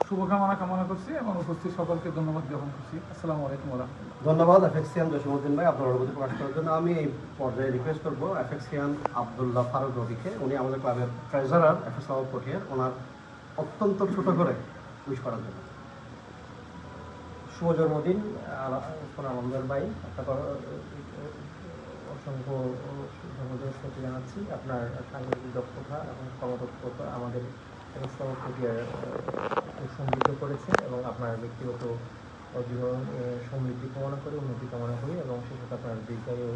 শুভকামনা কামনা করছি এবং উপস্থিত সকলকে ধন্যবাদ জ্ঞাপন করছি। আসসালামু আলাইকুম ওয়া রাহমাতুল্লাহ। ধন্যবাদ এফএক্সিয়ান জসীমউদ্দিন ভাই আপনার অনুভূতি প্রকাশ করার জন্য। আমি এই পর্যায়ে রিকোয়েস্ট করবো এফএক্সিয়ান আব্দুল্লাহ ফারুক রবিকে, উনি আমাদের ক্লাবের ট্রেজারার এফএক্স ক্লাব পটিয়ার, ওনার অত্যন্ত ছোট করে উইশ করার জন্য। শুভ জন্মদিন আলমদার ভাই, আপনাকে অসংখ্য জন্মদিনের স্মৃতি জানাচ্ছি। আপনার সাংগঠনিক দক্ষতা এবং কর্মদক্ষতা আমাদের প্রক্রিয়ার সমৃদ্ধ করেছে এবং আপনার ব্যক্তিগত জীবন সমৃদ্ধি কামনা করে, উন্নতি কামনা করি এবং সেই সাথে আপনার দীর্ঘায়ু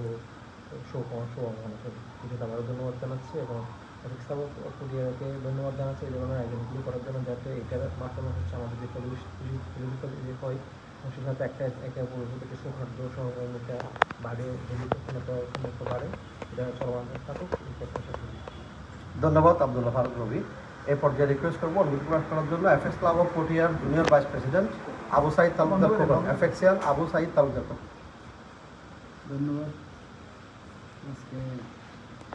শুভকামনা করি। সেটা আমারও ধন্যবাদ জানাচ্ছি এবং প্রক্রিয়াকে ধন্যবাদ জানাচ্ছি এই ধরনের আয়োজনগুলি করার জন্য, যাতে এটার মাধ্যমে হচ্ছে আমাদের যে পরিবেশ হয় সেই সাথে একটা পরিবেশকে সৌহার্দ্য সহমর্মিতা বাড়ে, উন্নত বাড়ে, এটা চলমান থাকুক এই প্রত্যাশা করি। ধন্যবাদ আব্দুল্লাহ ফারুক রবি। এই পর্যায়ে রিকোয়েস্ট করবো অনুভূতি প্রকাশ করার জন্য এফএক্স ক্লাব অফ পটিয়ার junior vice president Abu Saeed Talukdar Khokon, এফএক্সিয়ান আবু সাইদ তালুকদার খোকন। ধন্যবাদ। আজকে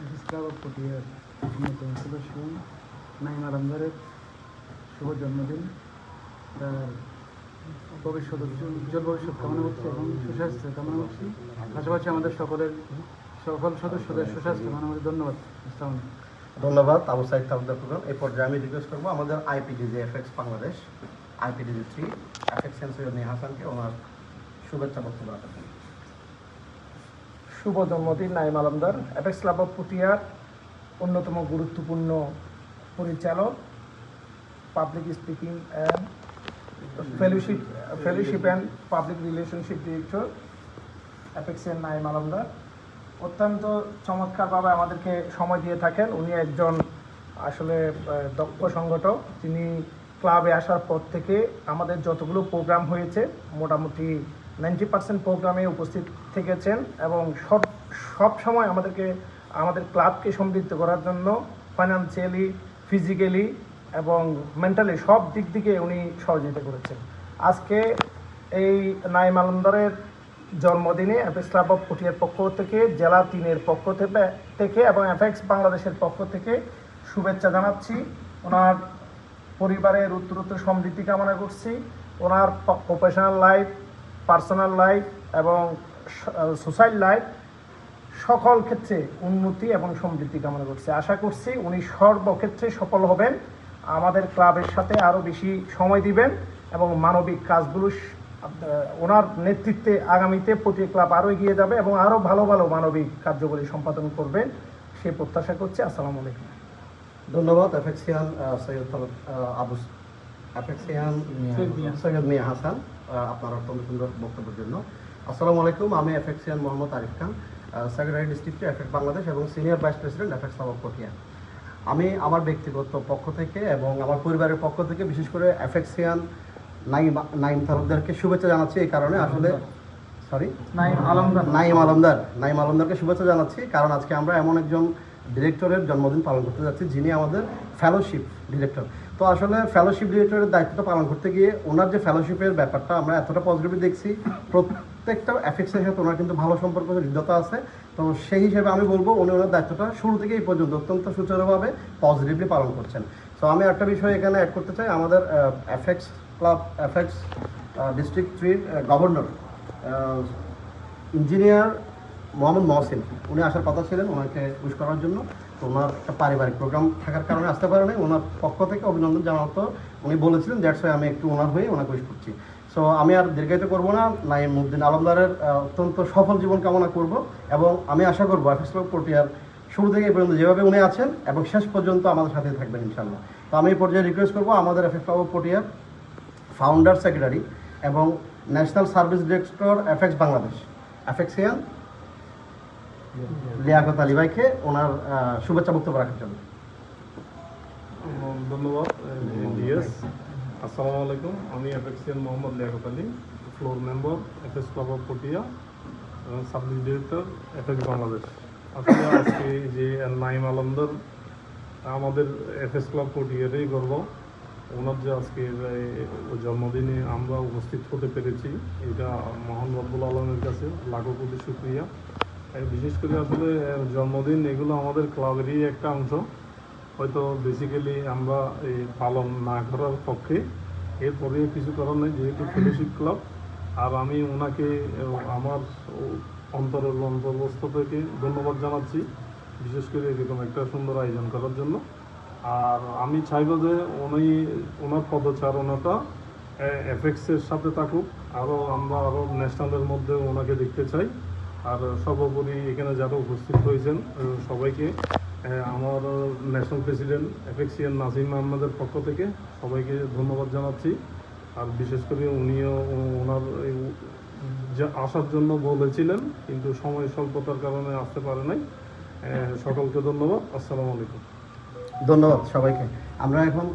এফএক্স ক্লাব অফ পটিয়ার অন্যতম সদস্য নাইম আলমদারের শুভ জন্মদিন। তার ভবিষ্যৎ উজ্জ্বল ভবিষ্যৎ কামনা করছি এবং সুস্বাস্থ্য কামনা করছি। পাশাপাশি আমাদের সকল সদস্যদের সুস্বাস্থ্য কামনা করি। ধন্যবাদ। আসসালামু আলাইকুম। ধন্যবাদ আবু সাইদ তালুকদার খোকন। এই পর্যায়ে আমি রিকোয়েস্ট করবো আমাদের আইপিডিজি এফএক্স বাংলাদেশ আইপিডিজি 3 এফএক্সিয়ান সৈয়দ মিয়া হাসানকে ওনার শুভেচ্ছা বক্তব্য রাখার জন্য। শুভ জন্মদিন Naim Alamdar, FX club of পটিয়ার অন্যতম গুরুত্বপূর্ণ পরিচালক, public speaking and fellowship and public relationship director এফএক্সিয়ান নাইম আলমদার অত্যন্ত চমৎকারভাবে আমাদেরকে সময় দিয়ে থাকেন। উনি একজন আসলে দক্ষ সংগঠক। তিনি ক্লাবে আসার পর থেকে আমাদের যতগুলো প্রোগ্রাম হয়েছে মোটামুটি 90% প্রোগ্রামে উপস্থিত থেকেছেন এবং সব সময় আমাদের ক্লাবকে সমৃদ্ধ করার জন্য ফাইন্যান্সিয়ালি, ফিজিক্যালি এবং মেন্টালি সব দিক থেকে উনি সহযোগিতা করেছেন। আজকে এই নাইম আলমদারের জন্মদিনে এফএক্স ক্লাব অফ পটিয়ার পক্ষ থেকে, জেলা 3-এর পক্ষ থেকে এবং এফএক্স বাংলাদেশের পক্ষ থেকে শুভেচ্ছা জানাচ্ছি। ওনার পরিবারের উত্তরোত্তর সমৃদ্ধি কামনা করছি। ওনার প্রফেশনাল লাইফ, পার্সোনাল লাইফ এবং সোশ্যাল লাইফ সকল ক্ষেত্রে উন্নতি এবং সমৃদ্ধি কামনা করছি। আশা করছি উনি সর্বক্ষেত্রে সফল হবেন, আমাদের ক্লাবের সাথে আরও বেশি সময় দিবেন এবং মানবিক কাজগুলো ওনার নেতৃত্বে আগামীতে পটিয়া ক্লাব আরও এগিয়ে যাবে এবং আরও ভালো ভালো মানবিক কার্যকরী সম্পাদন করবেন সে প্রত্যাশা করছি। আসসালামু আলাইকুম। ধন্যবাদ এফএক্সিয়ান সৈয়দ মিয়া হাসান আপনার অত্যন্ত সুন্দর বক্তব্যের জন্য। আসসালামু আলাইকুম। আমি এফএক্সিয়ান মোহাম্মদ আরিফ খান, সেক্রেটারি ডিস্ট্রিক্ট এফএক্স বাংলাদেশ এবং senior vice president FX club of Patiya. আমি আমার ব্যক্তিগত পক্ষ থেকে এবং আমার পরিবারের পক্ষ থেকে বিশেষ করে এফএক্সিয়ান নাইম তালুকদারকে শুভেচ্ছা জানাচ্ছি। এই কারণে আসলে নাইম আলমদারকে শুভেচ্ছা জানাচ্ছি কারণ আজকে আমরা এমন একজন ডিরেক্টরের জন্মদিন পালন করতে যাচ্ছি যিনি আমাদের ফেলোশিপ ডিরেক্টর। তো আসলে ফেলোশিপ ডিরেক্টরের দায়িত্বটা পালন করতে গিয়ে ওনার যে ফেলোশিপের ব্যাপারটা আমরা এতটা পজিটিভলি দেখছি, প্রত্যেকটা এফএক্সের সাথে ওনার কিন্তু ভালো সম্পর্ক হৃদ্যতা আছে। তো সেই হিসেবে আমি বলবো উনি ওনার দায়িত্বটা শুরু থেকে এই পর্যন্ত অত্যন্ত সুচারুভাবে পজিটিভলি পালন করছেন। তো আমি একটা বিষয় এখানে অ্যাড করতে চাই, আমাদের FX district 3 governor engineer Mohammad Mohsin, উনি আসার কথা ছিলেন ওনাকে উইশ করার জন্য। তো ওনার একটা পারিবারিক প্রোগ্রাম থাকার কারণে আসতে পারেনি। ওনার পক্ষ থেকে অভিনন্দন জানাতো উনি বলেছিলেন, দ্যাটস ওয়াই আমি একটু ওনার হয়ে ওনাকে উইশ করছি। সো আমি আর দীর্ঘায়িত করবো না, নাইমউদ্দিন আলমদারের অত্যন্ত সফল জীবন কামনা করব এবং আমি আশা করবো এফএক্স ক্লাব পটিয়ার শুরু থেকে এই পর্যন্ত যেভাবে উনি আছেন এবং শেষ পর্যন্ত আমাদের সাথে থাকবেন ইনশাল্লাহ। তো আমি এই পর্যায়ে রিকোয়েস্ট করবো আমাদের এফএক্স ক্লাব পটিয়ার ফাউন্ডার সেক্রেটারি এবং national service director FX Bangladesh এফএক্সিয়ান লিয়াকত আলী ভাইকে ওনার শুভেচ্ছা বক্তব্য রাখার জন্য। ধন্যবাদ। আসসালামু আলাইকুম। আমি এফএক্সিয়ান Mohammad Liaquat Ali, floor member FX club of Patiya এবং সার্ভিস ডিরেক্টর এফএক্স বাংলাদেশ। আসলে আজকে যে নাইম আলমদার আমাদের এফএক্স ক্লাব পটিয়ারই গর্ব। ওনার যে আজকে জন্মদিনে আমরা উপস্থিত হতে পেরেছি, এটা মহান রব্বুল আলমের কাছে লাখো কোটি শুকরিয়া। বিশেষ করে আসলে জন্মদিন এগুলো আমাদের ক্লাবেরই একটা অংশ, হয়তো বেসিক্যালি আমরা এই পালন না করার পক্ষে, এরপরে কিছু করার নেই, যেহেতু ফেলোশিপ ক্লাব। আর আমি ওনাকে আমার অন্তরের অন্তর্বস্থ থেকে ধন্যবাদ জানাচ্ছি, বিশেষ করে এরকম একটা সুন্দর আয়োজন করার জন্য। আর আমি চাইব যে ওনার পদচারণাটা এফএক্সের সাথে থাকুক, আরও ন্যাশনালের মধ্যে ওনাকে দেখতে চাই। আর সর্বোপরি এখানে যারা উপস্থিত হয়েছেন সবাইকে আমার ন্যাশনাল প্রেসিডেন্ট এফএক্সিয়ান নাজিম আহমেদের পক্ষ থেকে সবাইকে ধন্যবাদ জানাচ্ছি। আর বিশেষ করে উনিও ওনার আসার জন্য বলেছিলেন, কিন্তু সময় স্বল্পতার কারণে আসতে পারে নাই। সকলকে ধন্যবাদ। আসসালামু আলাইকুম। ধন্যবাদ সবাইকে। আমরা এখন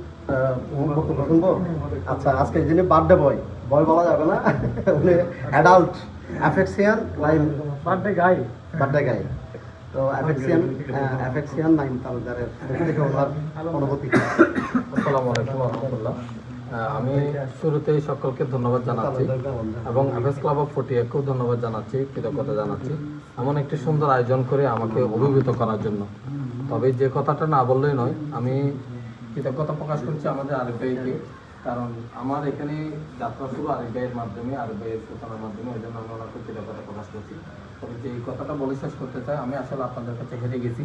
বক্তব্য শুনবো। আচ্ছা, আজকে যিনি বার্থডে বয় বলা যাবে না, উনি অ্যাডাল্ট অ্যাফেক্সিয়ান নাইম বার্থডে গাই। তো অ্যাফেক্সিয়ান নাইম তালুকদারের থেকে ওনার অনুভূতি। আসসালামু আলাইকুম রহমতুল্লাহ। আমি শুরুতেই সকলকে ধন্যবাদ জানাচ্ছি এবং এফএস ক্লাব অফ পটিয়াকেও ধন্যবাদ জানাচ্ছি, কৃতজ্ঞতা জানাচ্ছি এমন একটি সুন্দর আয়োজন করে আমাকে অভিভূত করার জন্য। তবে যে কথাটা না বললেই নয়, আমি কৃতজ্ঞতা প্রকাশ করছি আমাদের আরিফ ভাইকে, কারণ আমার এখানে যাত্রা শুরু আরিফ ভাইয়ের মাধ্যমে, আরিফ ভাইয়ের সূচনার মাধ্যমে, ওই জন্য আমি ওনাকে কৃতজ্ঞতা প্রকাশ করছি। তবে যে কথাটা বলে শেষ করতে চাই, আমি আসলে আপনাদের কাছে হেরে গেছি।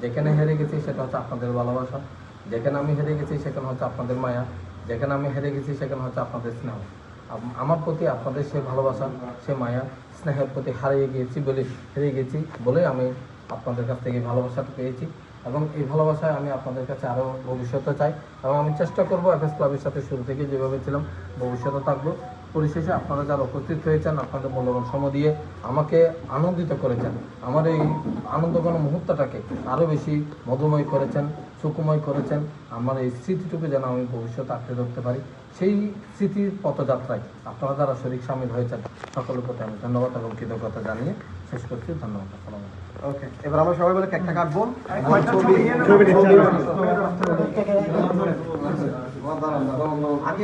যেখানে হেরে গেছি সেটা হচ্ছে আপনাদের ভালোবাসা, যেখানে আমি হেরে গেছি সেখানে হচ্ছে আপনাদের মায়া, যেখানে আমি হেরে গেছি সেখানে হচ্ছে আপনাদের স্নেহ। আমার প্রতি আপনাদের সে ভালোবাসা, সে মায়া, স্নেহের প্রতি হেরে গেছি বলে আমি আপনাদের কাছ থেকে ভালোবাসাটা পেয়েছি এবং এই ভালোবাসায় আমি আপনাদের কাছে আরও ভবিষ্যতে চাই এবং আমি চেষ্টা করব এফএস ক্লাবের সাথে শুরু থেকে যেভাবে ছিলাম ভবিষ্যতে থাকবো। পরিশেষে আপনারা যারা উপস্থিত হয়েছেন, আপনাদের মূল্যবান সময় দিয়ে আমাকে আনন্দিত করেছেন, আমার এই আনন্দঘন মুহূর্তটাকে আরও বেশি মধুময় করেছেন, সুখময় করেছেন। আমার এই স্মৃতিটুকু যেন আমি ভবিষ্যতে আঁকড়ে ধরতে পারি, সেই স্মৃতির পথযাত্রায় আপনারা যারা শরীর সামিল হয়েছেন সকলের প্রতি আমি ধন্যবাদ এবং কৃতজ্ঞতা জানিয়ে শেষ করছি। ধন্যবাদ। আসসালামু আলাইকুম। ওকে, এবার আমরা সবাই বলে কেকটা কাটবো। আগে